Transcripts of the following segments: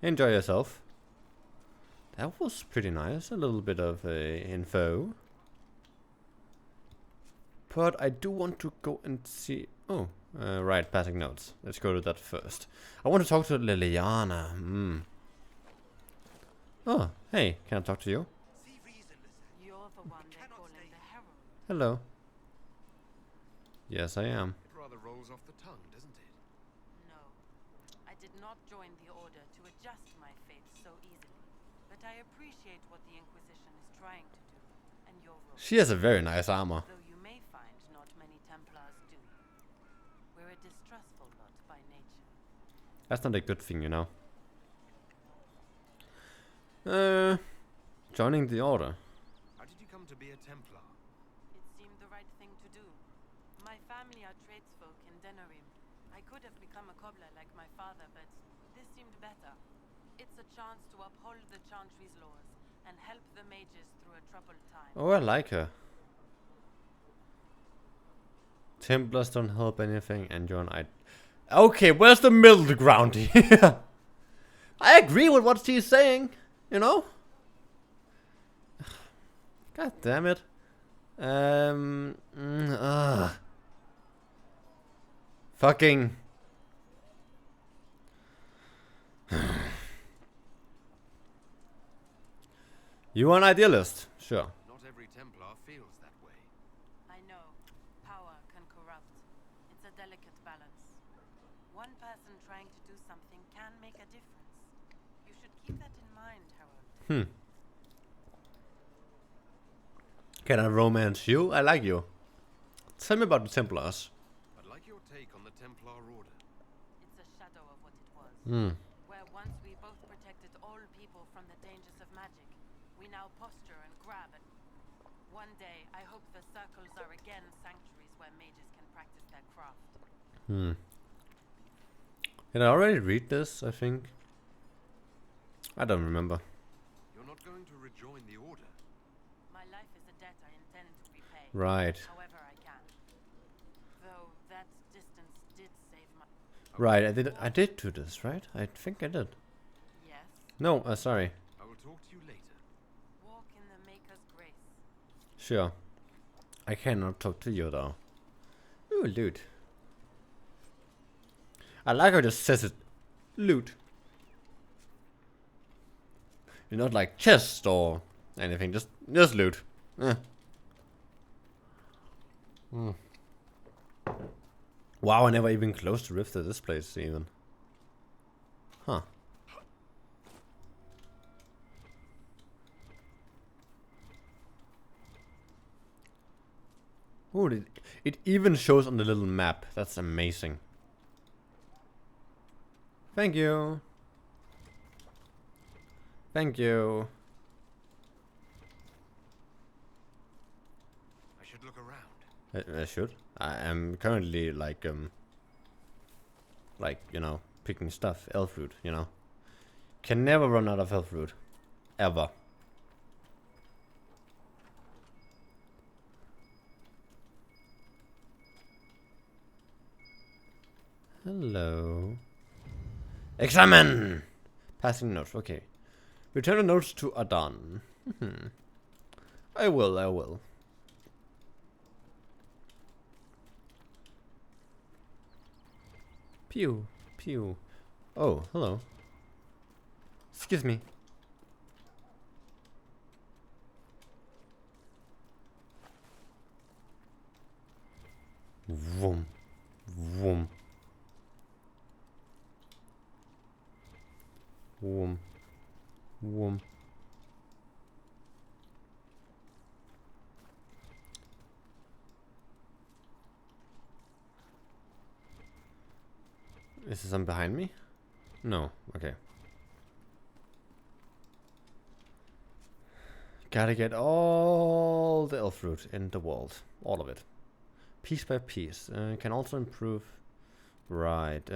Enjoy yourself. That was pretty nice. A little bit of info. But I do want to go and see... Oh, right, passing notes. Let's go to that first. I want to talk to Liliana. Oh, hey, can I talk to you? You're the one they're calling the Herald. Hello. Yes, I am. It rather rolls off the tongue, doesn't it? No, I did not join the Order to adjust my fate so easily. But I appreciate what the Inquisition is trying to do, and your role. She has a very nice armor. Though you may find not many Templars do. We're a distrustful lot by nature. That's not a good thing, you know. Joining the Order. How did you come to be a Templar? It seemed the right thing to do. My family are tradesfolk in Denerim. I could have become a cobbler like my father, but this seemed better. It's a chance to uphold the Chantry's laws and help the mages through a troubled time. Oh, I like her. Templars don't help anything, and John, Okay, where's the middle ground here? I agree with what she's saying, you know? God damn it. Fucking. You are an idealist, sure. Not every Templar feels that way. I know. Power can corrupt. It's a delicate balance. One person trying to do something can make a difference. You should keep that in mind, Harold. Can I romance you? I like you. Tell me about the Templars. I'd like your take on the Templar Order. It's a shadow of what it was. Hmm. Where once we both protected all people from the dangers of magic, we now posture and grab and... One day, I hope the circles are again sanctuaries where mages can practice their craft. Did I already read this, I think? I don't remember. You're not going to rejoin the Order. My life is a debt I intend to repay. Right. However I can. Though that distance did save my... Right, I did do this, right? I think I did. Yes? No, sorry. I will talk to you later. Walk in the Maker's grace. Sure. I cannot talk to you though. Ooh, loot. I like how it just says it. Loot. You're not like chest or anything, just loot. Wow, I never even close to Rift at this place even. Huh. Oh, it even shows on the little map. That's amazing. Thank you. Thank you. I should look around. I should. I am currently like you know, picking stuff. Elf root, you know. Can never run out of elf root. Ever. Hello. Examine! Passing notes, okay. Return the notes to Adan. I will. Pew, pew. Oh, hello. Excuse me. Vroom. Vroom. Vroom. Vroom. Is there some behind me? No. Okay. Gotta get all the elf fruit in the world. All of it. Piece by piece. Can also improve. Right.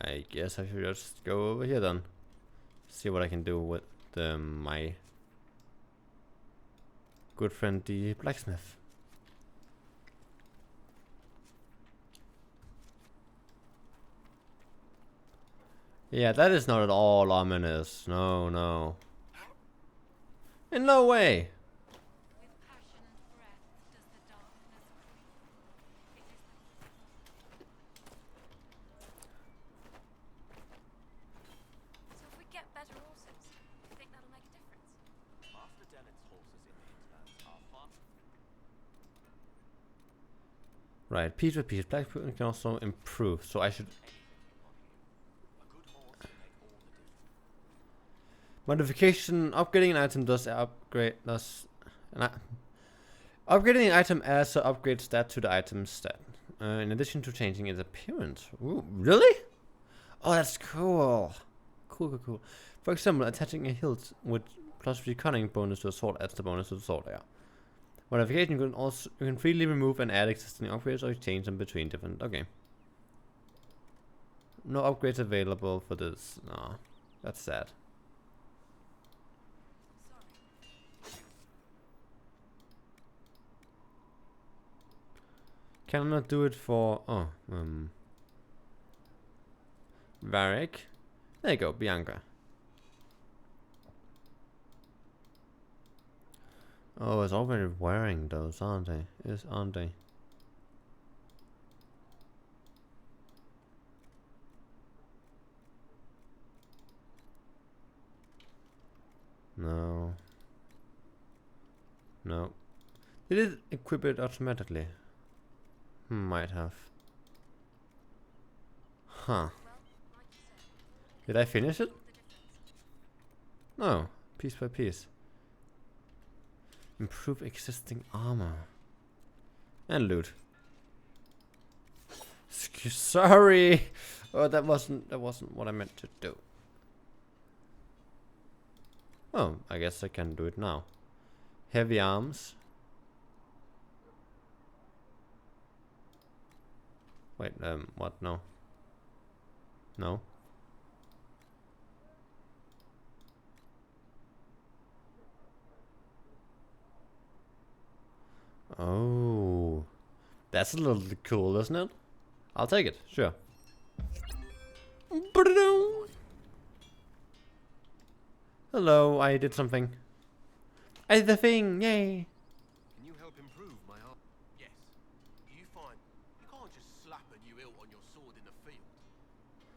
I guess I should just go over here then. See what I can do with my good friend the blacksmith. Yeah, that is not at all ominous. No, no. In no way. With passion and breath does the darkness breathe. It is so if we get better horses, you think that'll make a difference? Master Dennett's horses in the hinterlands are far. Right, piece by piece. Black can also improve, so I should... A good horse will make all the difference. Modification. Upgrading an item does upgrading an item adds an upgrade stat to the item's stat. In addition to changing its appearance. Ooh, really? Oh, that's cool. Cool. For example, attaching a hilt with +3 cunning bonus to the sword adds the bonus to the sword. Yeah. Modification, you can freely remove and add existing upgrades or change them between different. Okay. No upgrades available for this. No, that's sad. Can I not do it for Varric? There you go, Bianca. Oh, it's already wearing those, aren't they? Yes, aren't they? No. No. Did it equip it automatically? Might have. Huh. Did I finish it? No. Piece by piece. Improve existing armor. And loot. Sorry. Oh, that wasn't what I meant to do. Oh, I guess I can do it now. Heavy arms. Wait, what? No. No. Oh. That's a little cool, isn't it? I'll take it, sure. Hello, I did something. I did the thing, yay! Can you help improve my art? Yes. You find you can't just slap a new hilt on your sword in the field.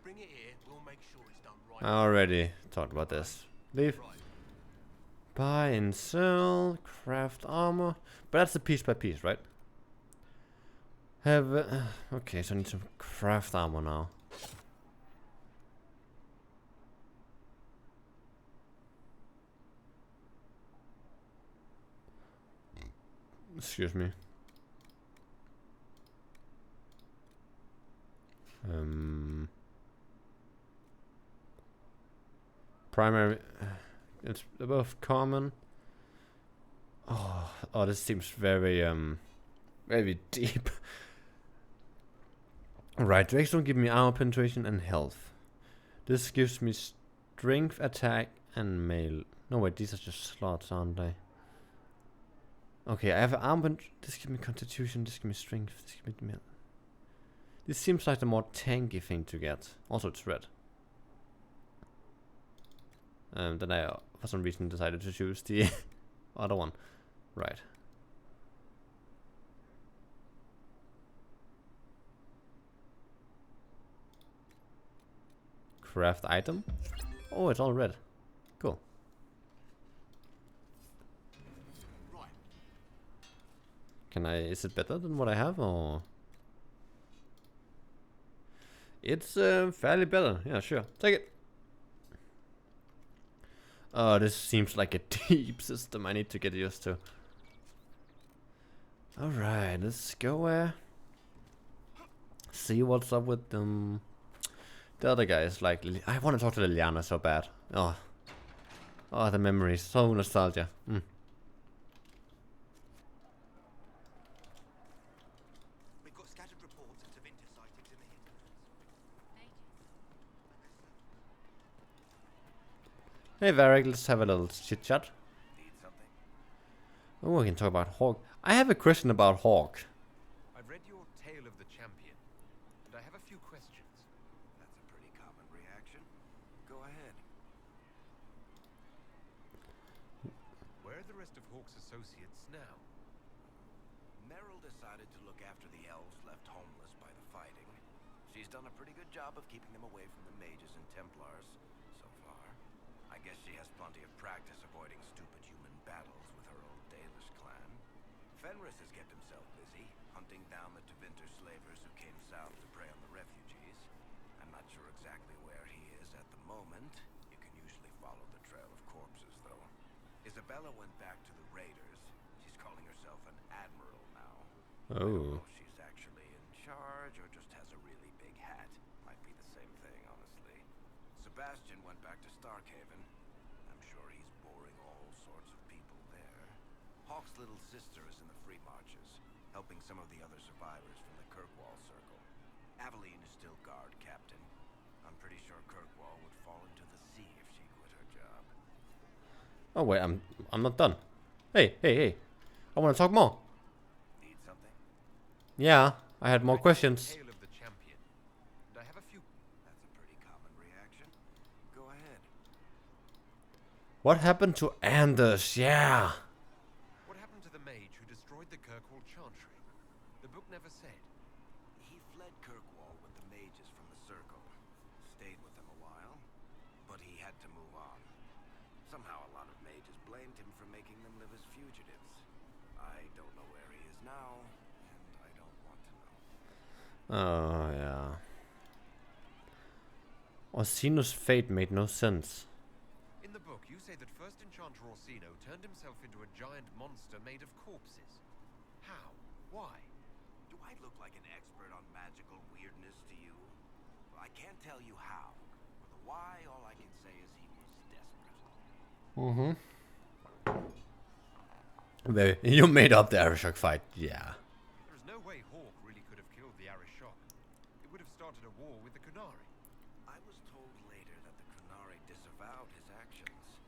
Bring it here, we'll make sure it's done right. I already talked about this. Leave. Right. Buy and sell, craft armor. But that's the piece by piece, right? Have okay, so I need some craft armor now. Excuse me. Primary. It's above common. Oh, this seems very very deep. Right, drakes don't give me armor penetration and health. This gives me strength, attack, and mail. No wait, these are just slots, aren't they? Okay, I have an armor. This gives me constitution. This gives me strength. This gives me mail. This seems like the more tanky thing to get. Also, it's red. Then I, for some reason, decided to choose the other one. Right. Craft item. Oh, it's all red. Cool. Right. Can I? Is it better than what I have, or? It's fairly better. Yeah, sure. Take it. Oh, this seems like a deep system I need to get used to. Alright, let's go see what's up with them. The other guys, like, I want to talk to Liliana so bad. Oh, the memories, so nostalgia. We've got scattered reports of Tevinter sightings in the hinterlands. Hey Varric, let's have a little chit chat. Need something? Oh, we can talk about Hawk. I have a question about Hawk. I've read your Tale of the Champion, and I have a few questions. That's a pretty common reaction. Go ahead. Where are the rest of Hawke's associates now? Merrill decided to look after the elves left homeless by the fighting. She's done a pretty good job of keeping them away from the mages and Templars so far. I guess she has plenty of practice avoiding stupid human battles with her old Dalish clan. Fenris has kept himself busy, hunting down the Tevinter slavers who came south to prey on the refugees. I'm not sure exactly where he is at the moment. You can usually follow the trail of corpses, though. Isabella went back to the raiders. She's calling herself an admiral now. I don't know if she's actually in charge or just has a really big hat. Might be the same thing, honestly. Sebastian went back to Starkhaven. I'm sure he's boring all sorts of people there. Hawke's little sister is in the Free Marches, helping some of the other survivors from the Kirkwall Circle. Aveline is still guard captain. I'm pretty sure Kirkwall would fall into the sea if she quit her job. Oh wait, I'm not done. Hey, hey, hey. I want to talk more. Need something? Yeah, I had more questions. Tale of the champion. And I have a few. That's a pretty common reaction. Go ahead. What happened to Anders? Yeah. What happened to the mage who destroyed the Kirkwall Chantry? The book never said. He fled Kirkwall with the mages from the Circle. Stayed with them a while, but he had to move on. Somehow a lot of mages blamed him for making them live as fugitives. I don't know where he is now, and I don't want to know. Oh, yeah. Orsino's fate made no sense. In the book, you say that first Enchanter Orsino turned himself into a giant monster made of corpses. How? Why? Do I look like an expert on magical weirdness to you? Well, I can't tell you how. For the why, all I can say is he was desperate. You made up the Arishok fight. Yeah. There is no way Hawke really could have killed the Arishok. It would have started a war with the Kunari. I was told later that the Kunari disavowed his actions.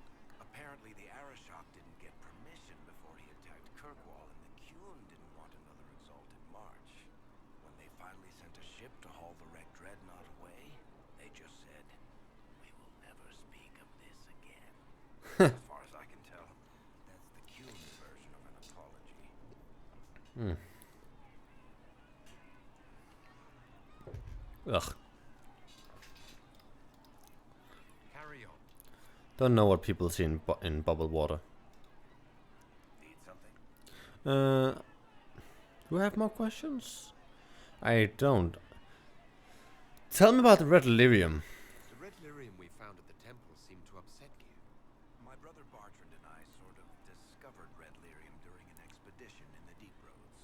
Apparently the Arishok didn't get permission before he attacked Kirkwall, and the Qun didn't want another exalted march. When they finally sent a ship to haul the wrecked dreadnought away, they just said, "We will never speak of this again." As far as I can tell, that's the Qun's version of an apology. Ugh. Carry on. Don't know what people see in bubbled water. Need something? Do I have more questions? I don't. Tell me about the red lyrium. The red lyrium we found at the temple seemed to upset you. My brother Bartrand and I sort of discovered red lyrium during an expedition in the deep roads.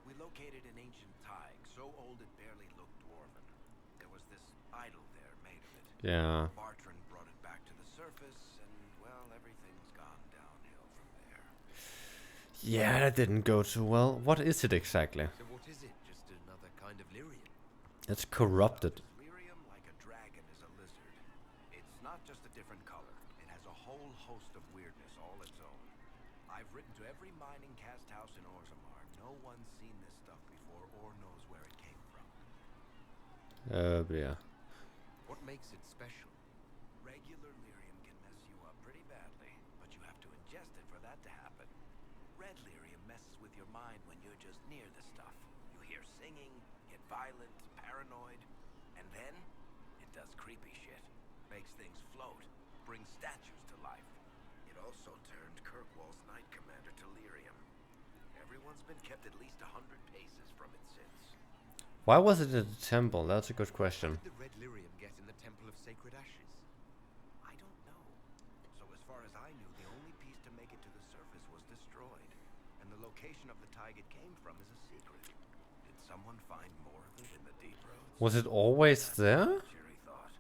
We located an ancient tide, so old it barely looked dwarven. There was this idol there made of it. Yeah. Bartrand brought it back to the surface, and, well, everything's gone downhill from there. Yeah, that didn't go too well. What is it exactly? So what is it? Just another kind of lyrium? It's corrupted. Lyrium, like a dragon, is a lizard. It's not just a different color. It has a whole host of weirdness all its own. I've written to every mining cast house in Orzammar. No one's seen this stuff before or knows where it came from. Yeah. What makes it special? Regular lyrium can mess you up pretty badly, but you have to ingest it for that to happen. Red lyrium messes with your mind when you're just near the stuff. You hear singing, get violent, paranoid, and then it does creepy shit. Makes things float, brings statues to life. It also turned Kirkwall's Knight Commander to lyrium. Everyone's been kept at least 100 paces from it since. Why was it at the temple? That's a good question. How did the red lyrium get in the Temple of Sacred Ashes? I don't know. So as far as I knew, the only piece to make it to the surface was destroyed. And the location of the tide it came from is a secret. Did someone find more of it in the deep roads? Was it always there? Cheery thought.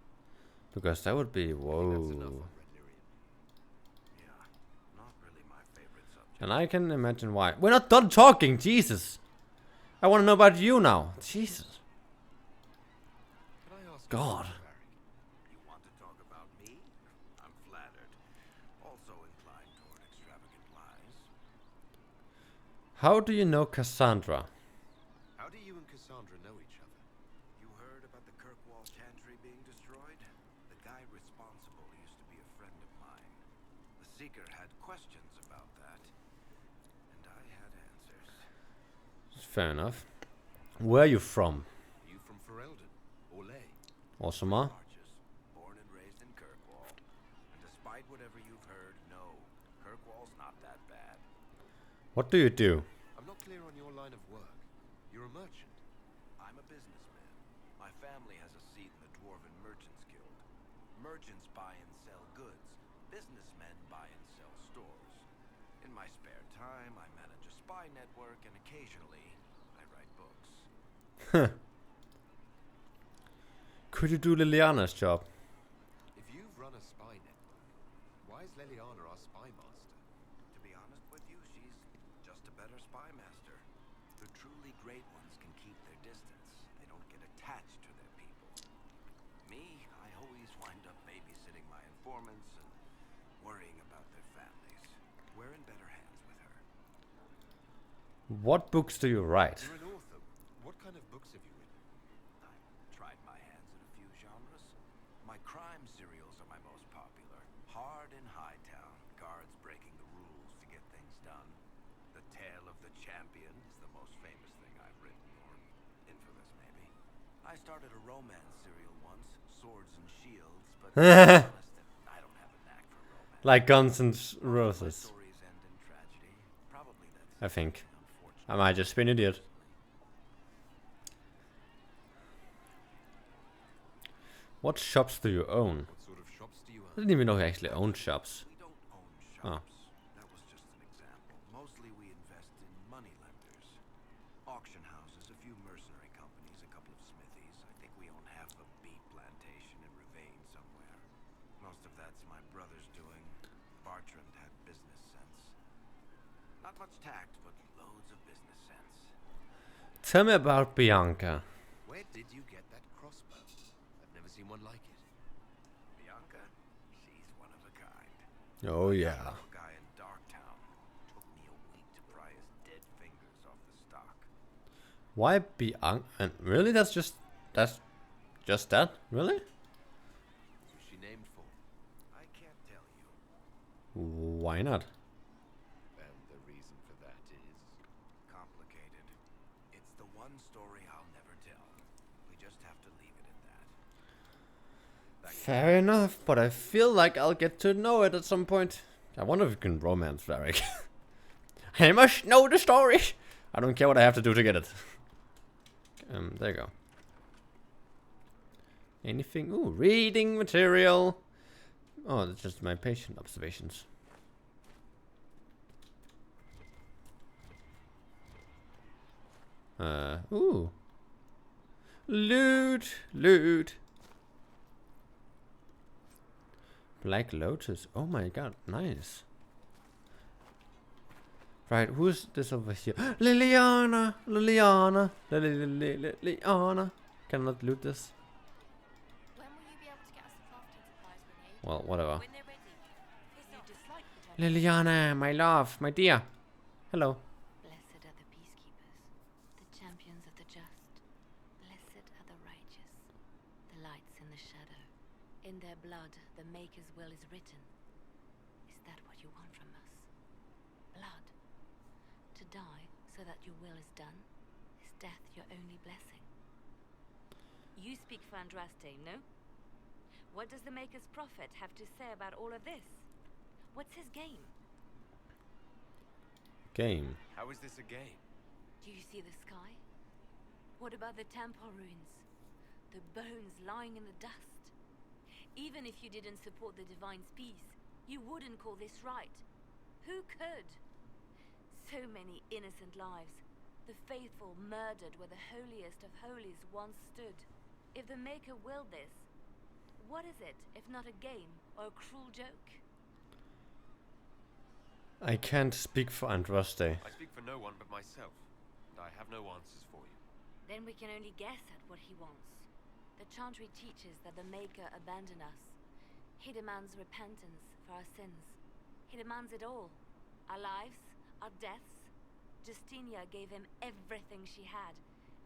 Because that would be That's enough whoa. on red lyrium. Yeah, not really my favorite subject. And I can imagine why. We're not done talking, Jesus. I want to know about you now. Jesus. Can I ask God. you, Varric? You want to talk about me? I'm flattered. Also inclined toward extravagant lies. How do you know Cassandra? How do you and Cassandra know each other? You heard about the Kirkwall Chantry being destroyed? The The guy responsible used to be a friend of mine. The Seeker had questions about that, and I had answers. Fair enough. Where are you from? You from Ferelden? Or Ley? Awesome. Arches, born and raised in Kirkwall. And despite whatever you've heard, no, Kirkwall's not that bad. What do you do? I'm not clear on your line of work. You're a merchant. I'm a businessman. My family has a seat in the Dwarven Merchants Guild. Merchants buy and sell goods. Businessmen buy and sell stores. In my spare time, I manage a spy network, and occasionally, I write books. Could you do Liliana's job? If you've run a spy network, why is Leliana our spy master? To be honest with you, she's just a better spy master. The truly great ones can keep their distance. They don't get attached to their people. Me, I always wind up babysitting my informants and worrying about their families. We're in better hands with her. What books do you write? You're an author. What kind of books have you written? I've tried my hands in a few genres. My crime serials are my most popular. Hard in Hightown, guards breaking the rules to get things done. The Tale of the Champion is the most famous thing I've written, or infamous maybe. I started a romance serial once, Swords and Shields, but to be honest, I don't have a knack for romance. Like Guns and My Roses, stories end in tragedy. Probably that's I think. unfortunate. I might just be an idiot. What shops do you own? What sort of shops do you I own? didn't even know he actually owned shops. We don't own Oh. shops. That was just an example. Mostly we invest in money lenders. Auction houses, a few mercenary companies, a couple of smithies. I think we own half a beet plantation in Ravane somewhere. Most of that's my brother's doing. Bartrand had business sense. Not much tact, but loads of business sense. Tell me about Bianca. Where did you get that crossbow? I've never seen one like it. Bianca, she's one of a kind. Oh yeah. A guy in Darktown. Took me a week to pry his dead fingers off the stock. Why Bianca? And really, that's just that? Really? Who's she named for? I can't tell you. Why not? And the reason for that is... Complicated. It's the one story I'll never tell. We just have to leave it at that. Fair enough, but I feel like I'll get to know it at some point. I wonder if you can romance Varric. I must know the story. I don't care what I have to do to get it. There you go. Anything? Ooh, reading material. Oh, that's just my patient observations. Ooh. Loot, loot. Black Lotus. Oh my god, nice. Right, who's this over here? Liliana! Liliana! Liliana! Cannot loot this. When will you be able to get us the crafting supplies we need? Well, whatever. When they're ready. You dislike the Liliana, my love, my dear. Hello. Blessed are the peacekeepers, the champions of the just. Blessed are the righteous, the lights in the shadow. In their blood, the Maker's will is written. Is that what you want from us? Blood? To die so that your will is done? Is death your only blessing? You speak for Andraste, no? What does the Maker's prophet have to say about all of this? What's his game? Game. How is this a game? Do you see the sky? What about the temple ruins? The bones lying in the dust? Even if you didn't support the Divine's peace, you wouldn't call this right. Who could? So many innocent lives. The faithful murdered where the holiest of holies once stood. If the Maker willed this, what is it if not a game or a cruel joke? I can't speak for Andraste. I speak for no one but myself, and I have no answers for you. Then we can only guess at what he wants. The Chantry teaches that the Maker abandoned us. He demands repentance for our sins. He demands it all. Our lives, our deaths. Justinia gave him everything she had,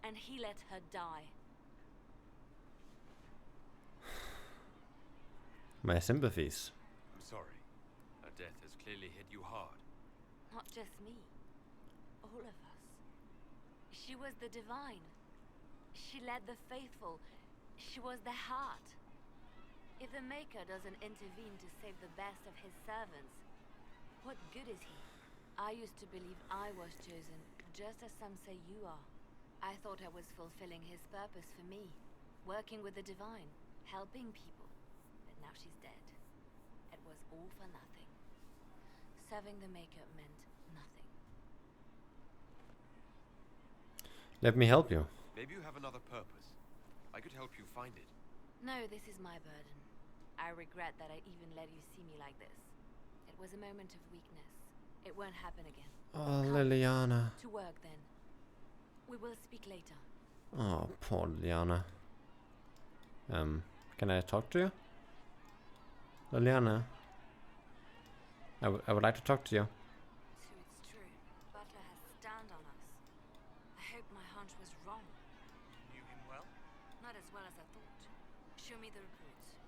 and he let her die. My sympathies. I'm sorry. Her death has clearly hit you hard. Not just me. All of us. She was the divine. She led the faithful. She was the heart. If the Maker doesn't intervene to save the best of his servants, what good is he? I used to believe I was chosen, just as some say you are. I thought I was fulfilling his purpose for me, working with the divine, helping people. But now she's dead. It was all for nothing. Serving the Maker meant nothing. Let me help you. Maybe you have another purpose. I could help you find it. No, this is my burden. I regret that I even let you see me like this. It was a moment of weakness. It won't happen again. Oh, Come, Liliana. to work then. We will speak later. Oh, poor Liliana. Can I talk to you? Liliana. I would like to talk to you. So it's true. Butler has stand on us. I hope my hunch was wrong. Knew him well? Not as well as I thought. Show me the reports.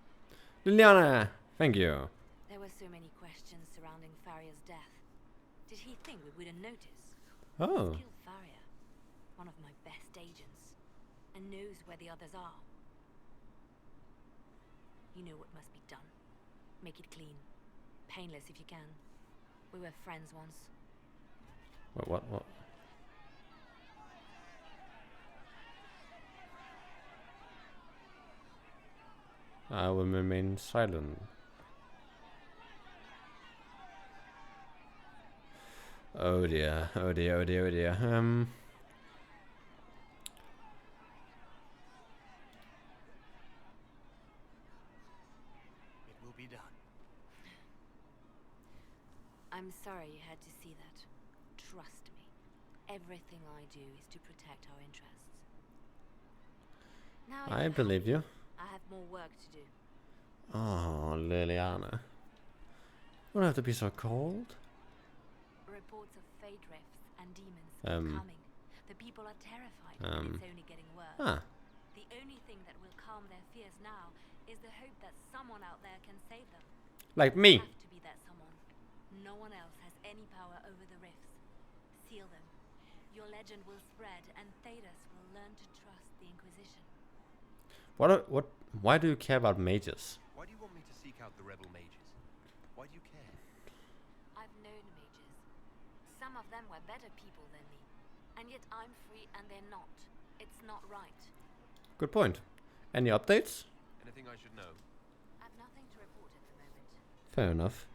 Liliana! Thank you. There were so many questions surrounding Farria's death. Did he think we wouldn't notice? Oh. He's killed Farria, one of my best agents, and knows where the others are. You know what must be done. Make it clean. Painless if you can. We were friends once. What? I will remain silent. Oh dear, oh dear, oh dear, oh dear. It will be done. I'm sorry you had to see that. Trust me. Everything I do is to protect our interests. Now I you're believe happy, you. I have more work to do. Oh, Liliana. You don't have to be so cold. Reports of fate rifts and demons are coming. The people are terrified, and it's only getting worse. Ah, The only thing that will calm their fears now is the hope that someone out there can save them. like me. Have to be that someone. No one else has any power over the rifts. Seal them. Your legend will spread, and Thedas will learn to trust the Inquisition. Why do you care about mages? Why do you want me to seek out the rebel mages? Why do you care? I've known mages. Some of them were better people than me. And yet I'm free and they're not. It's not right. Good point. Any updates? Anything I should know? I've nothing to report at the moment. Fair enough.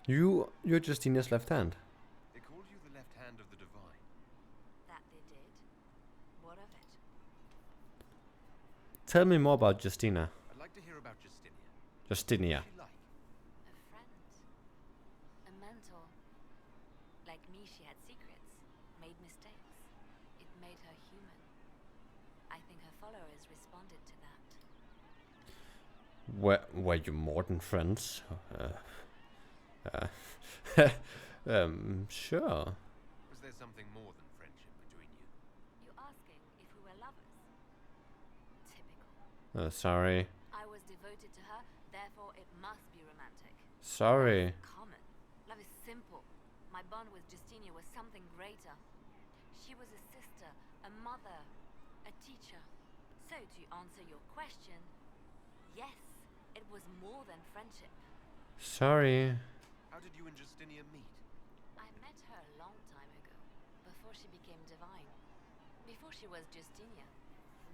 You're Justinia's left hand. They called you the left hand of the divine. That they did? What of it? Tell me more about Justina. I'd like to hear about Justinia. Justinia. What's she like? A friend. A mentor. Like me, she had secrets. Made mistakes. It made her human. I think her followers responded to that. Were you more than friends? Sure. Was there something more than friendship between you? You asking if we were lovers? Typical. Sorry. I was devoted to her, therefore it must be romantic. Sorry. Common. Love is simple. My bond with Justinia was something greater. She was a sister, a mother, a teacher. So to answer your question, yes, it was more than friendship. Sorry. How did you and Justinia meet? I met her a long time ago, before she became divine. Before she was Justinia.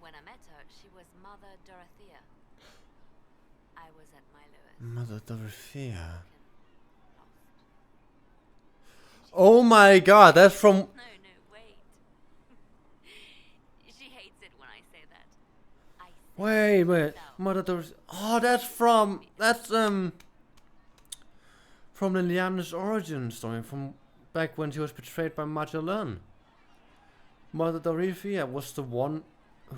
When I met her, she was Mother Dorothea. I was at my lowest. Mother Dorothea. Lost. Oh my god, that's from... No, wait. She hates it when I say that. I say Wait. so. Mother Dorothea. Oh, that's from Liliana's origin story, from back when she was betrayed by Magellan. Mother Dorothea was the one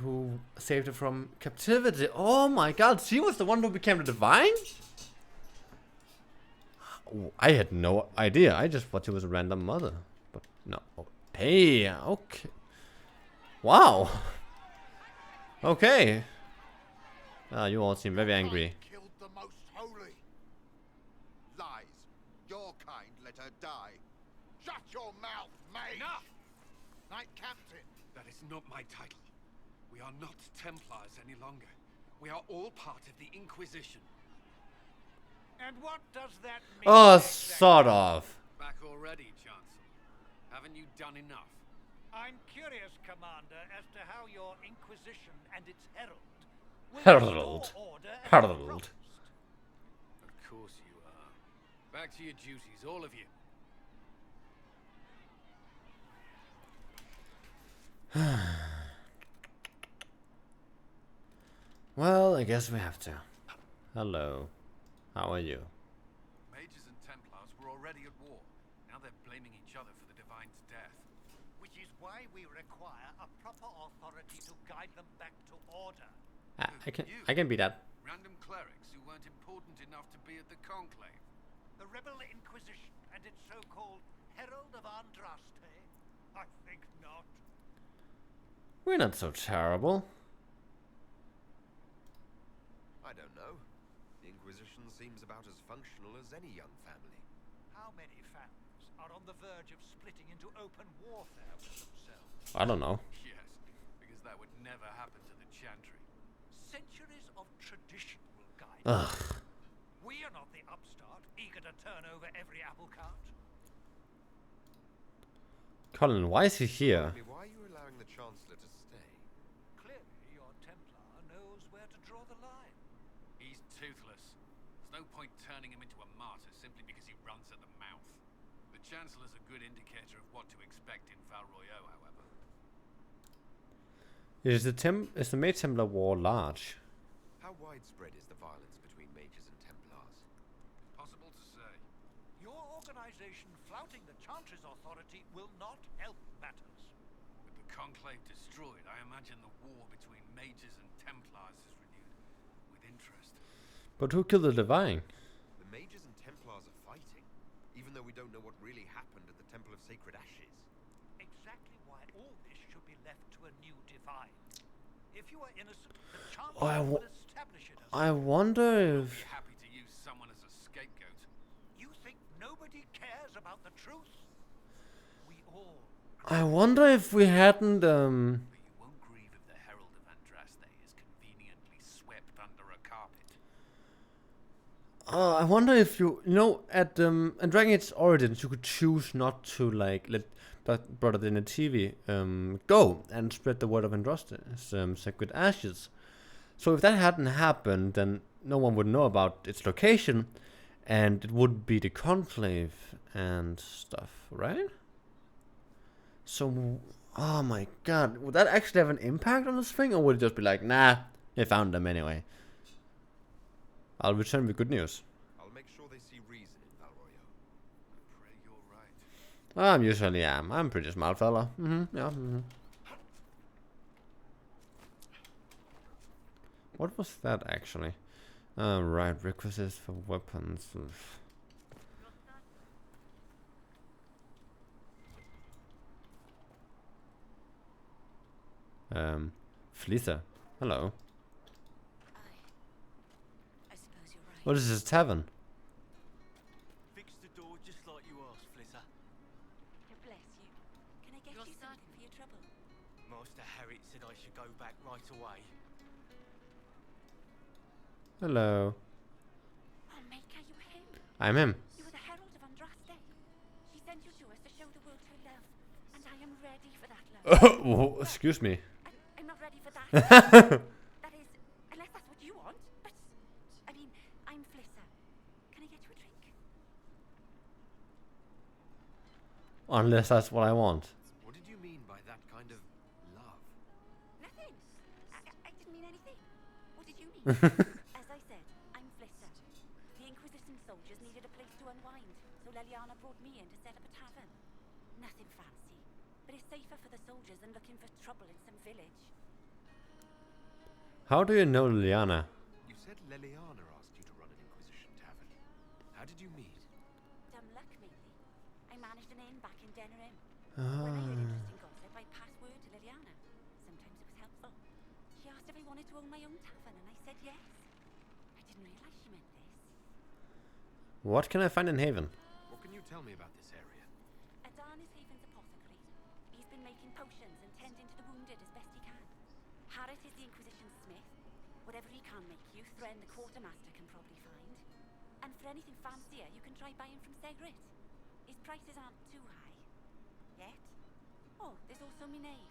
who saved her from captivity. Oh my god, she was the one who became the divine? Oh, I had no idea. I just thought she was a random mother. But no. Oh, hey, okay. Wow. Okay. You all seem very angry. Killed the most holy let her die. Shut your mouth, mate! Enough! Knight Captain! That is not my title. We are not Templars any longer. We are all part of the Inquisition. And what does that mean? Oh, sort of. Back already, Chancellor. Haven't you done enough? I'm curious, Commander, as to how your Inquisition and its herald will Herald. restore order as Herald. promised. Of course you are. Back to your duties, all of you. Well, I guess we have to. Hello. How are you? Mages and Templars were already at war. Now they're blaming each other for the Divine's death. Which is why we require a proper authority to guide them back to order. I can be that. Random clerics who weren't important enough to be at the Conclave. The Rebel Inquisition and its so-called Herald of Andraste? I think not. We're not so terrible. I don't know. The Inquisition seems about as functional as any young family. How many families are on the verge of splitting into open warfare with themselves? I don't know. Yes, because that would never happen to the Chantry. Centuries of tradition will guide Ugh. us. We are not the upstart, eager to turn over every apple cart. Colin, why is he here? Tell me, why are you allowing the Chancellor to stay? Clearly, your Templar knows where to draw the line. He's toothless. There's no point turning him into a martyr simply because he runs at the mouth. The Chancellor's a good indicator of what to expect in Val Royeaux, however. Is the Mage Templar war large? How widespread is the violence between mages and Templars? Impossible to say. Your organization flouting the Chantry's authority will not help matters. With the Conclave destroyed, I imagine the war between mages and Templars is renewed with interest. But who killed the Divine? The mages and Templars are fighting, even though we don't know what really happened at the Temple of Sacred Ashes. Exactly why all this should be left to a new divine. If you are innocent, the Oh, Chancellor will establish it as I wonder Be if... happy to use someone as a scapegoat. You think nobody cares about the truth? We all. I wonder if we hadn't, But you won't grieve if the Herald of Andraste is conveniently swept under a carpet. I wonder if you know, at Dragon Age Origins, you could choose not to, like, let that brother in the TV go and spread the word of Andraste's sacred ashes. So if that hadn't happened, then no one would know about its location, and it would be the Conclave and stuff, right? So, oh my god, would that actually have an impact on this thing, or would it just be like, nah, they found them anyway? I'll return with good news. I'll make sure they see reason in Val Royeaux. I pray you're right. I'm usually am. I'm a pretty smart fella. Yeah. What was that actually? Right, requisites for weapons. Fleether. Hello. I suppose you're right. What is this tavern? Fix the door just like you asked, Flitter. To bless you. Can I get You're you sad. something for your trouble? Master Harriet said I should go back right away. Hello. Oh, Mate, are you him? I'm him. You were the Herald of Andraste. She sent you to us to show the world her love. And I am ready for that love. Whoa, excuse me. I'm not ready for that. That is, unless that's what you want. But, I mean, I'm Flitter. Can I get you a drink? Unless that's what I want. What did you mean by that kind of love? Nothing. I didn't mean anything. What did you mean? As I said, I'm Flitter. The Inquisition soldiers needed a place to unwind, so Leliana brought me in to set up a tavern. Nothing fancy, but it's safer for the soldiers than looking for trouble in some village. How do you know Liliana? You said Leliana asked you to run an Inquisition tavern. How did you meet? Dumb luck, mainly. I managed an inn back in Denerim. When I heard interesting gossip, I passed word to Liliana. Sometimes it was helpful. She asked if I wanted to own my own tavern, and I said yes. I didn't realize she meant this. What can I find in Haven? What can you Tell me about this area. Adan is Haven's apothecary. He's been making potions and tending to the wounded as best he can. Harrit is the Inquisition smith. Whatever he can make you, Thren the quartermaster can probably find. And for anything fancier, you can try buying from Segrit. His prices aren't too high. Yet. Oh, there's also Minave.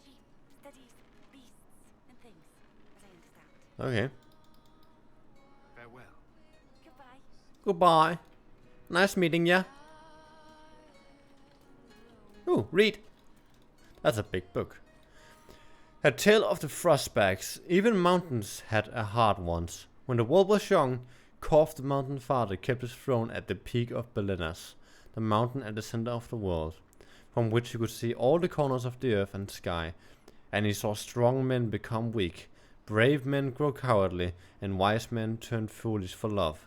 She studies beasts and things, as I understand. Okay. Farewell. Goodbye. Goodbye. Nice meeting ya. Ooh, read. That's a big book. A Tale of the Frostbacks. Even mountains had a heart once. When the world was young, Korf the Mountain Father kept his throne at the peak of Belenas, the mountain at the center of the world, from which he could see all the corners of the earth and sky, and he saw strong men become weak, brave men grow cowardly, and wise men turn foolish for love.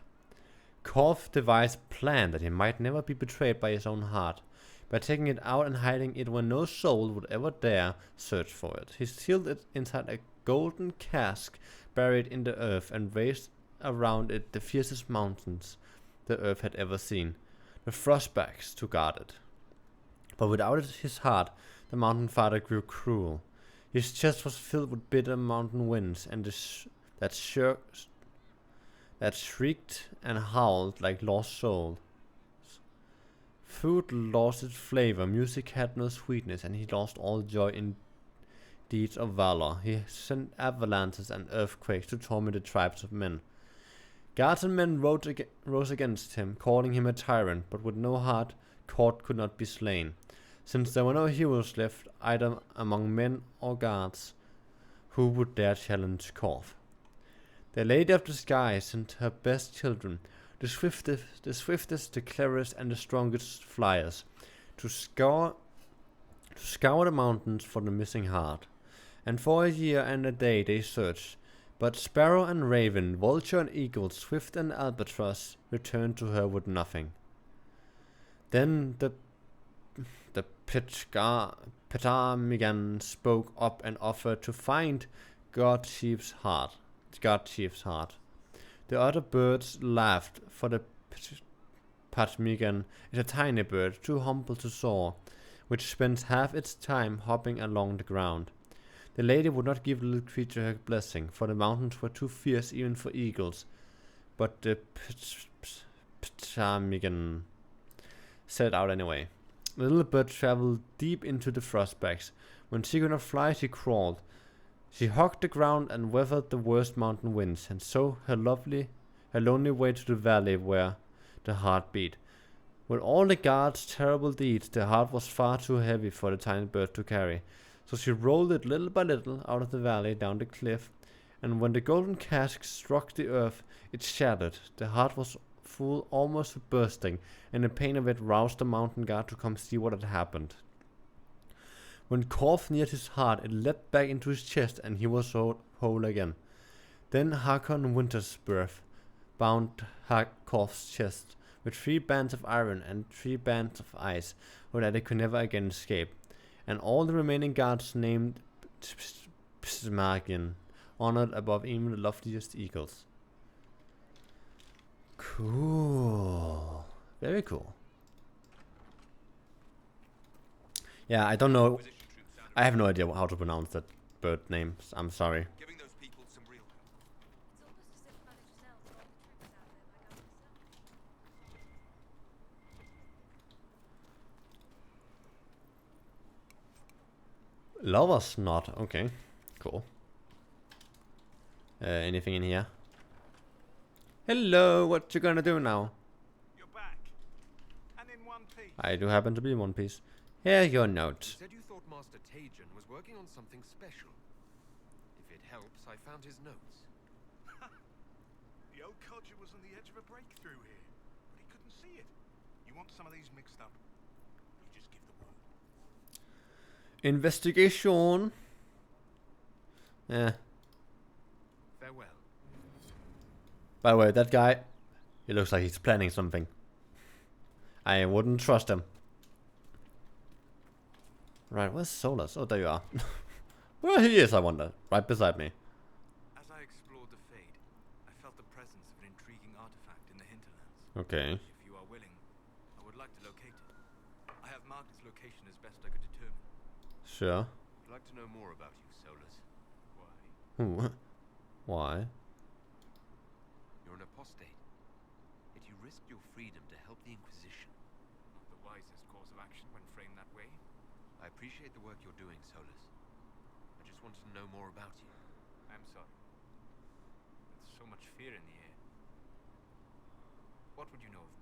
Korf devised a plan that he might never be betrayed by his own heart, by taking it out and hiding it where no soul would ever dare search for it. He sealed it inside a golden cask buried in the earth and raised around it the fiercest mountains the earth had ever seen, the Frostbacks, to guard it. But without his heart, the Mountain Father grew cruel. His chest was filled with bitter mountain winds, and that shrieked and howled like lost souls. Food lost its flavor, music had no sweetness, and he lost all joy in deeds of valor. He sent avalanches and earthquakes to torment the tribes of men. Guards and men rose against him, calling him a tyrant, but with no heart, Korf could not be slain, since there were no heroes left, either among men or guards, who would dare challenge Korf. The Lady of the Sky sent her best children, the swiftest, the cleverest, and the strongest flyers, to scour the mountains for the missing heart. And for a year and a day they searched, but sparrow and raven, vulture and eagle, swift and albatross returned to her with nothing. Then the Petarmigan spoke up and offered to find Godchief's heart. The other birds laughed, for the Patmigan is a tiny bird, too humble to soar, which spends half its time hopping along the ground. The lady would not give the little creature her blessing, for the mountains were too fierce even for eagles. But the Patmigan set out anyway. The little bird traveled deep into the frostbacks. When she could not fly, she crawled. She hugged the ground and weathered the worst mountain winds, and so her lonely way to the valley where the heart beat. With all the guards' terrible deeds, the heart was far too heavy for the tiny bird to carry, so she rolled it little by little out of the valley down the cliff, and when the golden cask struck the earth, it shattered. The heart was full almost to bursting, and the pain of it roused the mountain guard to come see what had happened. When Korf neared his heart, it leapt back into his chest, and he was whole again. Then Hakon Wintersbirth bound Korf's chest with 3 bands of iron and 3 bands of ice, so that it could never again escape. And all the remaining guards named Psmagian, honored above even the loftiest eagles. Cool. Very cool. Yeah, I don't know. I have no idea how to pronounce that bird name. I'm sorry. Giving those people some real help. It's almost as if managed to sell to all the troops out there like I myself. Lover's knot. Okay, cool. Anything in here? Hello, what you gonna do now? You're back. And in one piece. I do happen to be in one piece. Here, your note. You said you thought Master Tajan was working on something special. If it helps, I found his notes. The old codger was on the edge of a breakthrough here, but he couldn't see it. You want some of these mixed up? You just give the word. Investigation. Yeah. Farewell. By the way, that guy, he looks like he's planning something. I wouldn't trust him. Right, where's Solus? Oh, there you are. Where he is, I wonder. Right beside me. As I explored the Fade, I felt the presence of an intriguing artifact in the hinterlands. Okay. If you are willing, I like to locate it. I have marked its location as best I could determine. Sure. I'd like to know more about you, Solus. Why? Why? You're an apostate, yet you risked your freedom to help the Inquisition. Not the wisest course of action when framed that way. I appreciate the work you're doing, Solus. I just wanted to know more about you. I'm sorry. There's so much fear in the air. What would you know of me?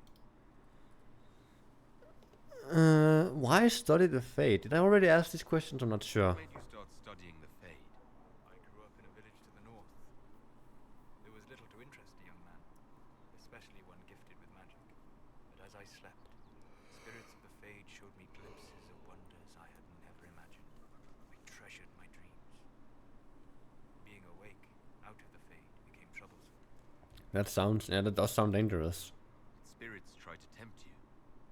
Why study the Fate? Did I already ask these questions? I'm not sure. What made you start studying the Fade? I grew up in a village to the north. There was little to interest a young man, especially one gifted with magic. But as I slept, spirits of the Fade showed me glimpses of wonders I had never imagined. I treasured my dreams. Being awake, out of the Fade, became troublesome. That does sound dangerous. Spirits try to tempt you.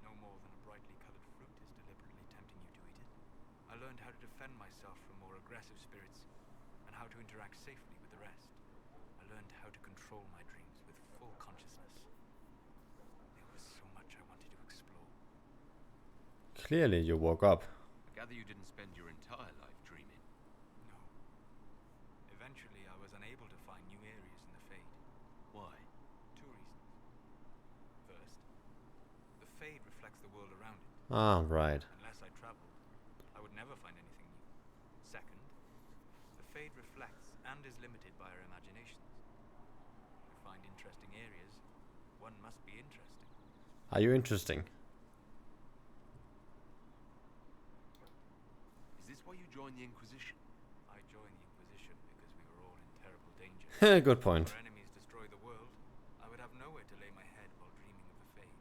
No more than a brightly colored fruit is deliberately tempting you to eat it. I learned how to defend myself from more aggressive spirits, and how to interact safely with the rest. I learned how to control my dreams with full consciousness. There was so much I wanted to explore. Clearly, you woke up. I gather you didn't spend your entire life dreaming. No. Eventually, I was unable to find new areas in the Fade. Why? Two reasons. First, the Fade reflects the world around it. Ah, right. Unless I traveled, I would never find anything new. Second, the Fade reflects and is limited by our imaginations. To find interesting areas, one must be interesting. Are you interesting? Is this why you joined the Inquisition? I joined the Inquisition because we were all in terrible danger. Good point. If our enemies destroy the world, I would have nowhere to lay my head while dreaming of the Fade.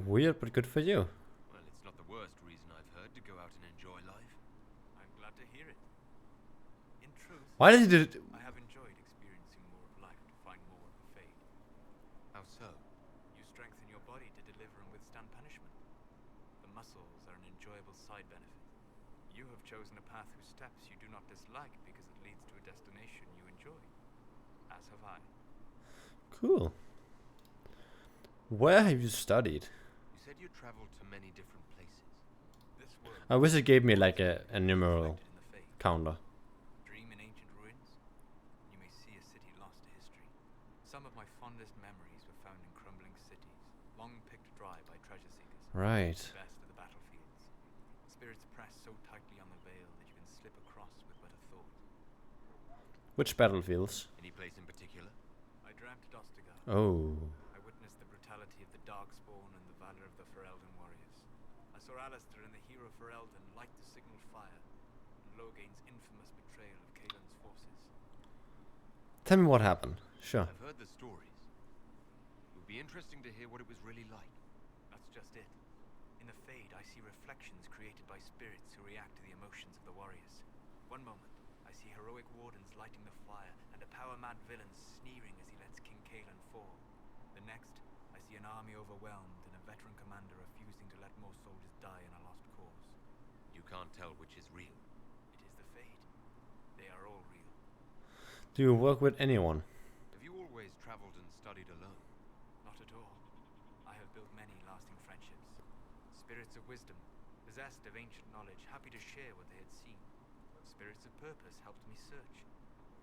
Weird, but good for you. Well, it's not the worst reason I've heard to go out and enjoy life. I'm glad to hear it. In truth, Why did you do? I have enjoyed experiencing more of life to find more of the Fade. How so? You strengthen your body to deliver and withstand punishment. The muscles are an enjoyable side benefit. You have chosen a path whose steps you do not dislike because it leads to a destination you enjoy. As have I. Cool. Where have you studied? You said you traveled to many different places. This world I wish it gave me like a numeral reflected in the Fade. counter. Dream in ancient ruins, you may see a city lost to history. Some of my fondest memories were found in crumbling cities, long picked dry by treasure seekers. Right. The best of the battlefields. Spirits press so tightly on the veil that you can slip across with but a thought. Which battlefields? Any place in particular? I dreamt Dostigar. Oh. I witnessed the brutality of the Darkspawn and the valor of the Ferelden warriors. I saw Alistair and the hero Ferelden light the signal fire, and Logain's infamous betrayal of Kaelin's forces. Tell me what happened. Sure. I've heard the stories. It would be interesting to hear what it was really like. That's just it. In the Fade, I see reflections created by spirits who react to the emotions of the warriors. One moment, I see heroic wardens lighting the fire, and a power-mad villain sneering as he lets King Kaelin fall. The next, I see an army overwhelmed and a veteran commander refusing to let more soldiers die in a lost cause. You can't tell which is real. It is the Fade. They are all real. Do you work with anyone? Have you always traveled and studied alone? Not at all. I have built many lasting friendships. Spirits of wisdom, possessed of ancient knowledge, happy to share what they had seen. Spirits of purpose helped me search.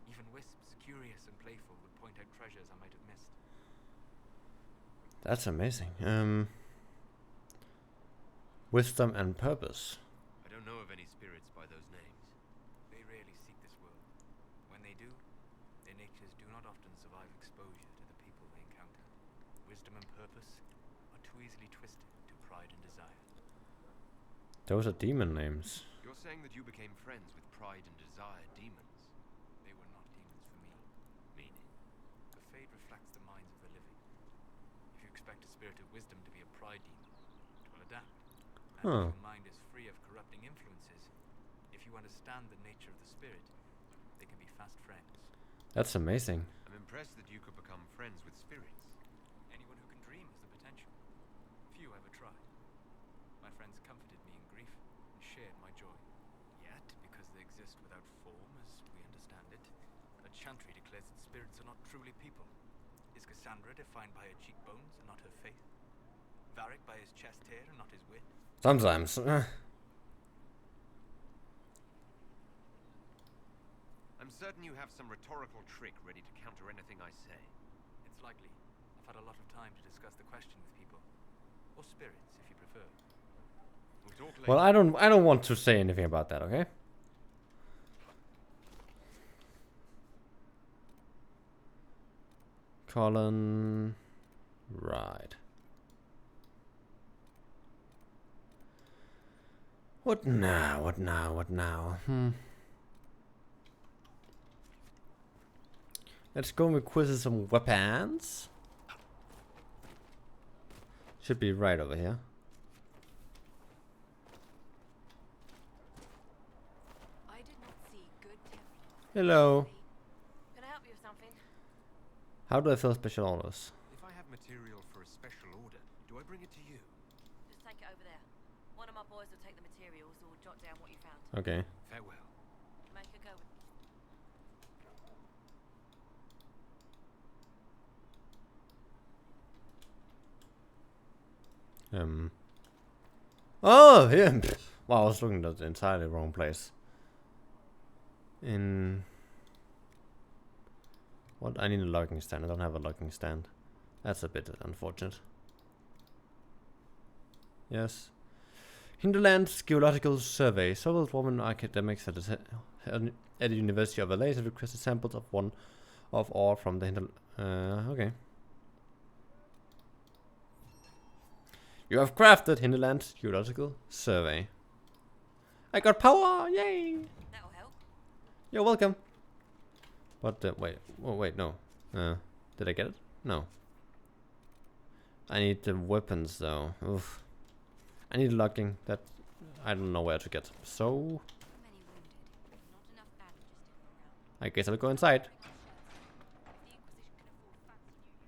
Even wisps, curious and playful, would point out treasures I might have missed. That's amazing. Wisdom and purpose. I don't know of any spirits by those names. They rarely seek this world. When they do, their natures do not often survive exposure to the people they encounter. Wisdom and purpose are too easily twisted to pride and desire. Those are demon names. You're saying that you became friends with Pride and Desire demons? They were not demons for me. Meaning? The Fade reflects the minds of the living. If you expect a spirit of wisdom to be a pride demon, it will adapt. And Huh. if your mind is free of corrupting influences, if you understand the nature of the spirit, they can be fast friends. That's amazing. I'm impressed that you could become friends with spirits. Anyone who can dream has the potential. Few ever try. My friends comforted me in grief and shared my joy. Yet, because they exist without form as we understand it, a chantry declares that spirits are not truly people. Is Cassandra defined by her cheekbones and not her faith? Varric by his chest hair and not his wit? Sometimes. I'm certain you have some rhetorical trick ready to counter anything I say. It's likely. I've had a lot of time to discuss the question with people. Or spirits, if you prefer. We'll talk later. Well, I don't want to say anything about that, okay? Colin. Right. What now? What now? What now? Let's go and requisition some weapons. Should be right over here. I did not see good Templar. Hello. Can I help you with something? How do I fill special orders? If I have material for a special order, do I bring it to you? Just take it over there. One of my boys will take the materials or jot down what you found. Okay. Farewell. Make a go. Oh, yeah. Wow, I was looking at the entirely wrong place. In what? I need a logging stand. I don't have a logging stand. That's a bit unfortunate. Yes. Hinterland Geological Survey. Several women academics at the University of LA have requested samples of ore from the Hinterland. Okay. You have crafted Hinterland Geological Survey. I got power! Yay! That'll help. You're welcome. What? Wait. Oh, wait. No. Did I get it? No. I need the weapons though. Oof. I need logging. That I don't know where to get. So Many wounded. Not enough bandages to go around. I guess I'll go inside. If the Inquisition can afford fancy new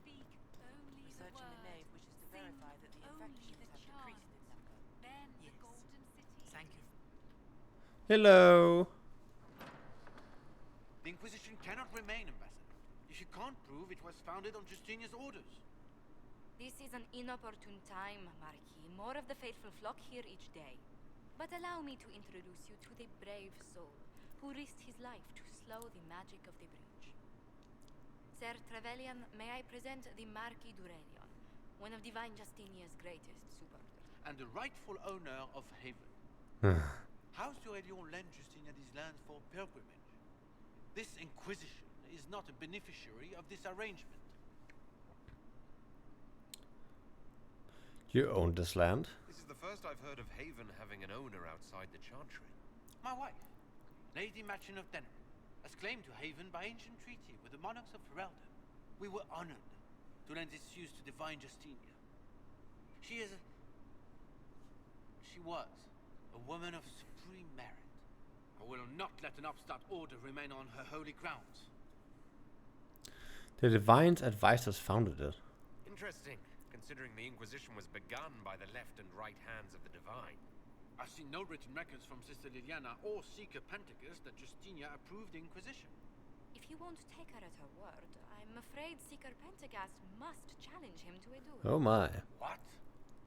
Speak only the Research in the nave word. wishes to Sing verify that the only infections the have charm. decreased in number. Then the Golden City. Thank you. Hello. The Inquisition cannot remain, Ambassador, if you can't prove it was founded on Justinia's orders. This is an inopportune time, Marquis. More of the faithful flock here each day. But allow me to introduce you to the brave soul who risked his life to slow the magic of the breach. Sir Trevelyan, may I present the Marquis d'Aurelion, one of Divine Justinia's greatest supporters. And the rightful owner of Haven. House d'Aurelion lent Justinia these lands for pilgrimage. This Inquisition is not a beneficiary of this arrangement. You own this land. This is the first I've heard of Haven having an owner outside the Chantry. My wife, Lady Machin of Denham, has claimed to Haven by ancient treaty with the monarchs of Ferelden. We were honored to lend its use to Divine Justinia. She was a woman of supreme merit. I will not let an upstart order remain on her holy grounds. The Divine's advisors founded it. Interesting, considering the Inquisition was begun by the left and right hands of the Divine. I've seen no written records from Sister Liliana or Seeker Pentecost that Justinia approved the Inquisition. If you won't take her at her word, I'm afraid Seeker Pentagast must challenge him to a duel. Oh my. What?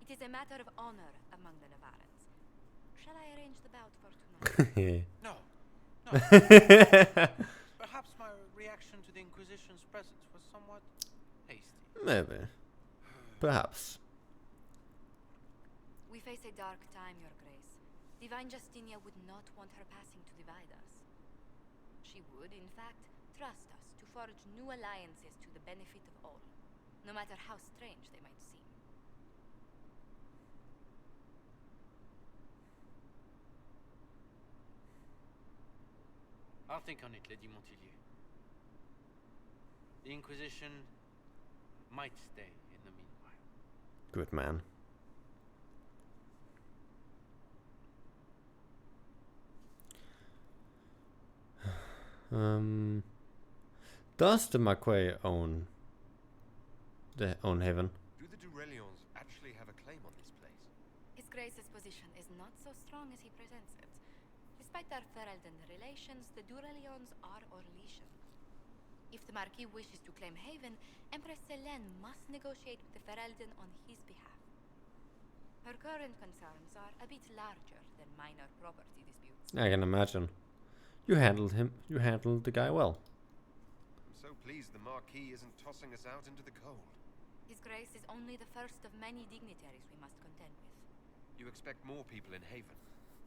It is a matter of honor among the Navarans. Shall I arrange the bout for tonight? No. Perhaps my reaction to the Inquisition's presence was somewhat hasty. Maybe. Perhaps. We face a dark time, Your Grace. Divine Justinia would not want her passing to divide us. She would, in fact, trust us to forge new alliances to the benefit of all, no matter how strange they might seem. I'll think on it, Lady Montilier. The Inquisition might stay in the meanwhile. Good man. Does the Marquis own Haven? Do the Durelions actually have a claim on this place? His Grace's position is not so strong as he presents it. Despite their Ferelden relations, the Durelions are Orlesian. If the Marquis wishes to claim Haven, Empress Selene must negotiate with the Ferelden on his behalf. Her current concerns are a bit larger than minor property disputes. I can imagine. You handled the guy well. I'm so pleased the Marquis isn't tossing us out into the cold. His Grace is only the first of many dignitaries we must contend with. You expect more people in Haven?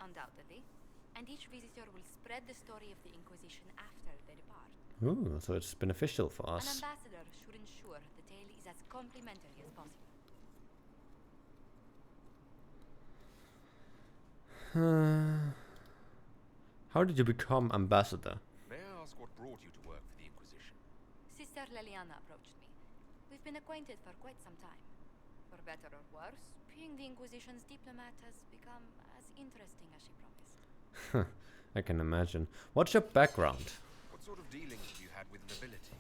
Undoubtedly. And each visitor will spread the story of the Inquisition after they depart. Ooh, so it's beneficial for An us. ambassador should ensure the tale is as complimentary as possible. How did you become ambassador? May I ask what brought you to work for the Inquisition? Sister Leliana approached me. We've been acquainted for quite some time. For better or worse, being the Inquisition's diplomat has become as interesting as she promised. I can imagine. What's your background? What sort of dealings have you had with the nobility?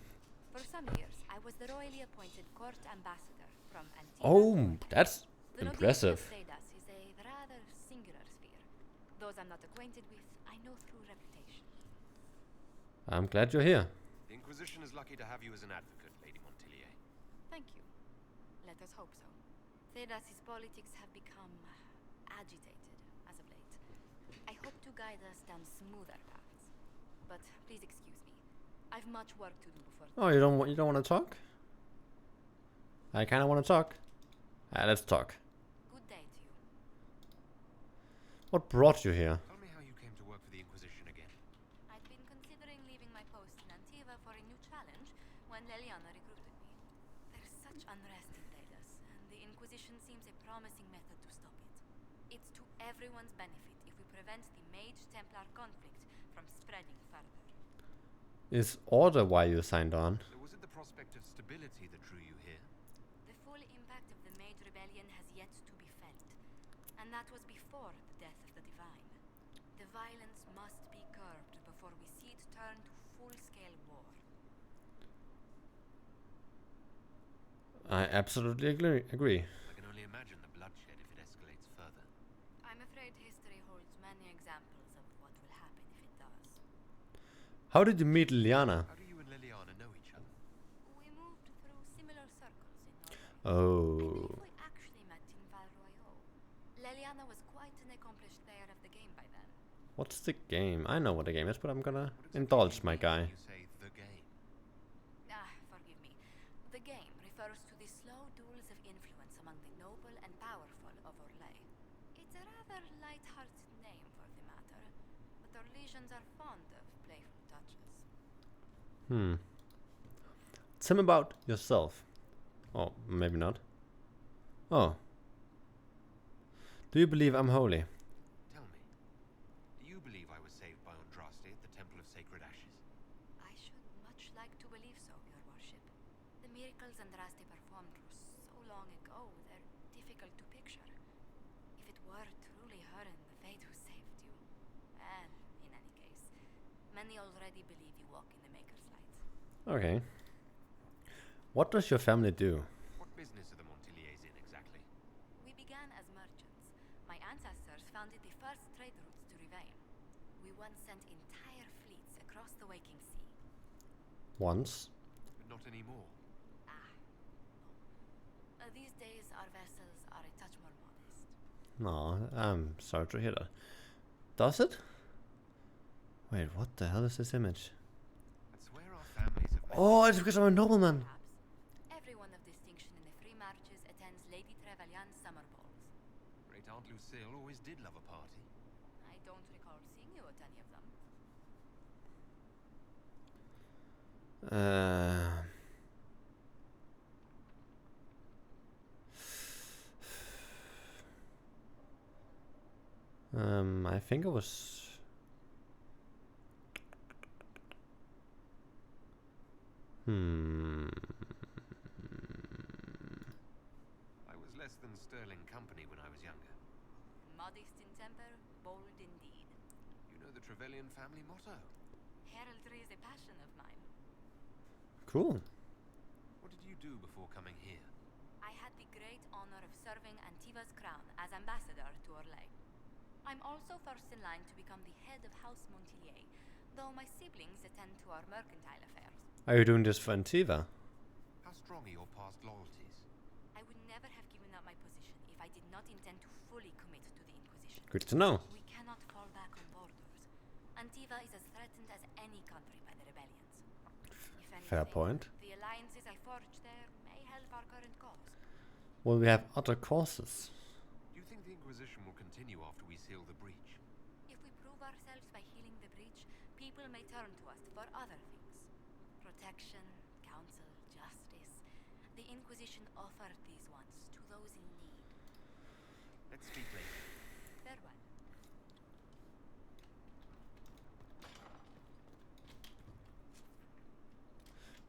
For some years, I was the royally appointed court ambassador from Antigua. Oh, that's The impressive. nobility of Thedas is a rather singular sphere. Those I'm not acquainted with, I know through reputation. I'm glad you're here. The Inquisition is lucky to have you as an advocate, Lady Montilier. Thank you. Let us hope so. Thedas's politics have become agitated as of late. I hope to guide us down smoother paths. But please excuse me. I've much work to do before. Oh, you don't want to talk? I kind of want to talk. Let's talk. Good day to you. What brought you here? Tell me how you came to work for the Inquisition again. I'd been considering leaving my post in Antiva for a new challenge when Leliana recruited me. There's such unrest in Thedas, and the Inquisition seems a promising method to stop it. It's to everyone's benefit if we prevent the Mage-Templar conflict from spreading further. Is order why you signed on? So was it the prospect of stability that drew you here? The full impact of the Mage Rebellion has yet to be felt, and that was before the death of the Divine. The violence must be curbed before we see it turn to full-scale war. I absolutely agree. I can only imagine the bloodshed if it escalates further. I'm afraid history holds many examples of what will happen if it does. How did you meet Liliana? How do you and Liliana know each other? We moved through similar circles in Norway. I Oh. believe we actually met in Val Royeaux. Leliana was quite an accomplished player of the game by then. What's the game? I know what the game is, but I'm gonna What exactly indulge do you my mean guy. when You say the game. Forgive me. The game refers to the slow duels of influence among the noble and powerful of Orlais. It's a rather light-hearted name for the matter, but Orlesians are fond of playful touches. Tell me about yourself. Oh, maybe not. Oh. Do you believe I'm holy? Tell me, do you believe I was saved by Andraste at the Temple of Sacred Ashes? I should much like to believe so, Your Worship. The miracles Andraste performed were so long ago, they're difficult to picture. If it were truly her and the Fate who saved you. And, in any case, many already believe you walk in the Maker's light. Okay. What does your family do? What business are the Montiliers in exactly? We began as merchants. My ancestors founded the first trade routes to Rivain. We once sent entire fleets across the waking sea. Once. But not anymore. These days, our vessels are a touch more modest. No, I'm sorry to hear that. Does it? Wait, what the hell is this image? That's where our families have met. Oh, it's because I'm a nobleman. Perhaps. Everyone of distinction in the free marches attends Lady Trevelyan's summer balls. Great Aunt Lucille always did love a party. I don't recall seeing you at any of them. I think it was. I was less than sterling company when I was younger. Modest in temper, bold indeed. You know the Trevelyan family motto? Heraldry is a passion of mine. Cool. What did you do before coming here? I had the great honor of serving Antiva's crown as ambassador to Orlais. I'm also first in line to become the head of House Montilier, though my siblings attend to our mercantile affairs. Are you doing this for Antiva? How strong are your past loyalties? I would never have given up my position if I did not intend to fully commit to the Inquisition. Good to know. We cannot fall back on borders. Antiva is as threatened as any country by the rebellions. If anything, Fair point. the alliances I forged there may help our current cause. Well, we have other causes. Do you think the Inquisition will continue after we seal the breach? If we prove ourselves by healing the breach, people may turn to us for other things. Protection, counsel, justice. The Inquisition offered these ones to those in need. Let's speak later. Farewell.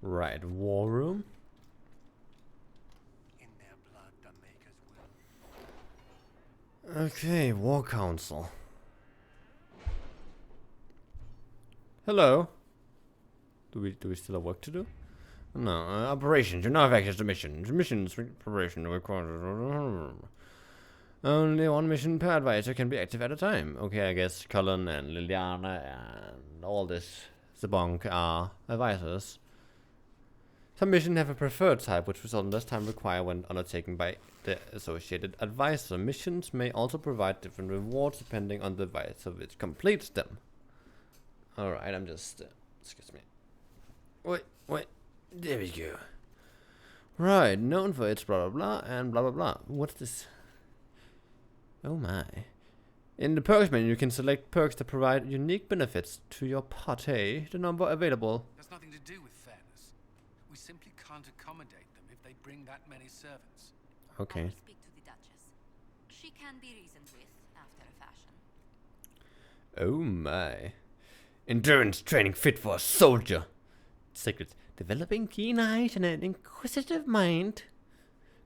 Right, war room. In their blood, the Maker's will. Okay, war council. Hello. Do we still have work to do? No, operations. You're now have access to missions. Missions preparation requires only one mission per advisor can be active at a time. Okay, I guess Cullen and Liliana and all this Zabonk are advisors. Some missions have a preferred type, which result in less time required when undertaken by the associated advisor. Missions may also provide different rewards depending on the advisor which completes them. Alright, I'm just... excuse me. Wait. There we go. Right, known for its blah blah blah and blah blah blah. What's this? Oh my. In the perks menu, you can select perks that provide unique benefits to your party. The number available. There's nothing to do with fairness. We simply can't accommodate them if they bring that many servants. I Okay. will speak to the Duchess. She can be reasoned with after a fashion. Oh my. Endurance training fit for a soldier. Secret. Developing keen eyes and an inquisitive mind.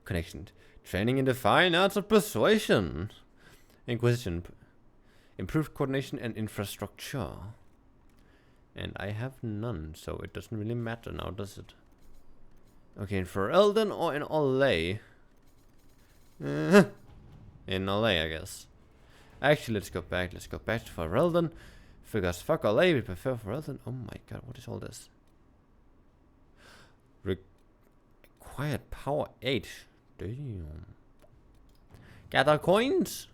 Connection. Training in the fine arts of persuasion. Inquisition. Improved coordination and infrastructure. And I have none, so it doesn't really matter now, does it? Okay, in Ferelden or in Olay? In Olay, I guess. Actually, let's go back. Let's go back to Ferelden. Because fuck Olay, we prefer Ferelden. Oh my god, what is all this? Required power 8. Damn. Gather coins.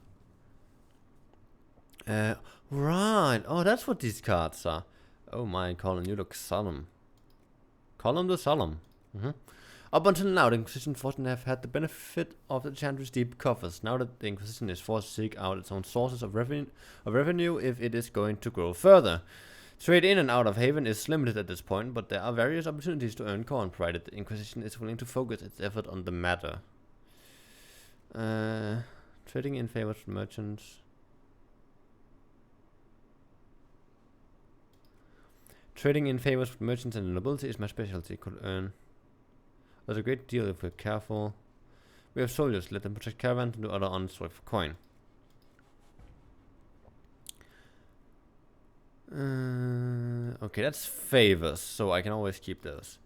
Right. Oh, that's what these cards are. Oh my, Colin, you look solemn. Colin the Solemn. Up until now, the Inquisition fortunately have had the benefit of the Chandler's deep coffers. Now that the Inquisition is forced to seek out its own sources of revenue if it is going to grow further. Trade in and out of Haven is limited at this point, but there are various opportunities to earn coin, provided the Inquisition is willing to focus its effort on the matter. Trading in favor of merchants. Trading in favors with merchants and nobility is my specialty. Could earn us a great deal if we're careful. We have soldiers, let them protect caravans and do other honest work for coin. Okay, that's favors, so I can always keep those.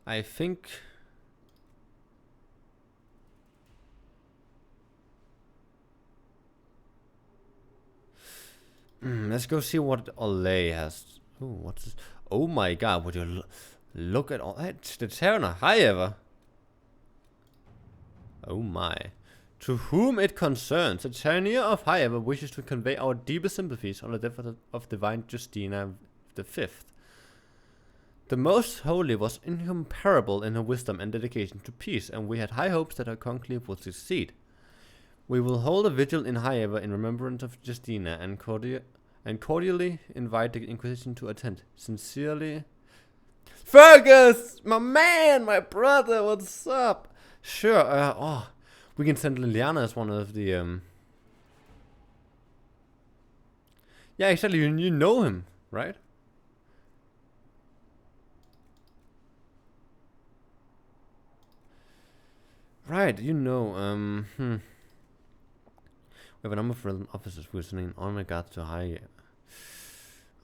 I think... let's go see what Olay has. Oh, what's this? Oh my god, would you look at all that? The Terran High ever. Oh my. To whom it concerns, the Tyranneer of Highever wishes to convey our deepest sympathies on the death of Divine Justina V. The Most Holy was incomparable in her wisdom and dedication to peace, and we had high hopes that her conclave would succeed. We will hold a vigil in Highever in remembrance of Justina and cordially invite the Inquisition to attend. Sincerely, Fergus, my man, my brother, what's up? Sure, we can send Liliana as one of the, yeah, exactly, you know him, right? Right, you know, we have a number of relevant officers who are sending on regard to high.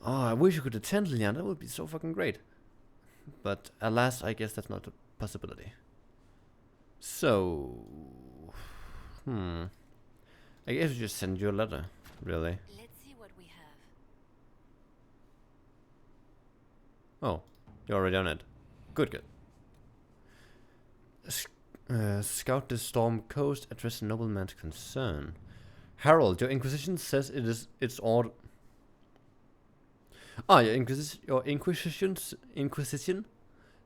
Oh, I wish you could attend, Liliana, that would be so fucking great. But, alas, I guess that's not a possibility. So... I guess we just send you a letter, really. Let's see what we have. Oh. You're already on it. Good, good. Scout the storm coast, address the nobleman's concern. Harold, your Inquisition says it's order. Ah, your Inquisition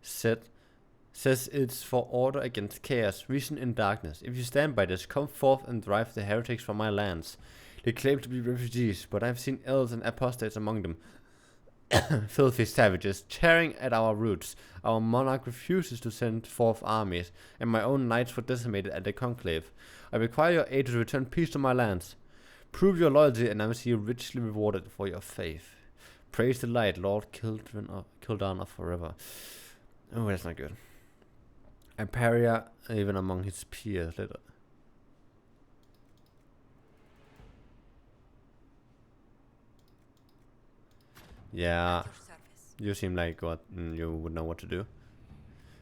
says it's for order against chaos, reason in darkness. If you stand by this, come forth and drive the heretics from my lands. They claim to be refugees, but I've seen elves and apostates among them. Filthy savages, tearing at our roots. Our monarch refuses to send forth armies, and my own knights were decimated at the conclave. I require your aid to return peace to my lands. Prove your loyalty, and I will see you richly rewarded for your faith. Praise the light, Lord Kildan of forever. Oh, that's not good. A pariah even among his peers. Yeah, you seem like what you would know what to do.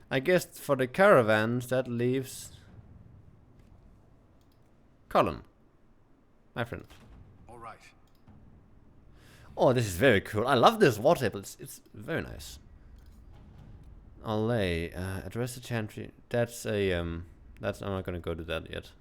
I guess for the caravans that leaves Colin, my friend. All right. Oh, this is very cool. I love this water table. It's very nice. Allay, address the chantry. That's a that's I'm not gonna go to that yet.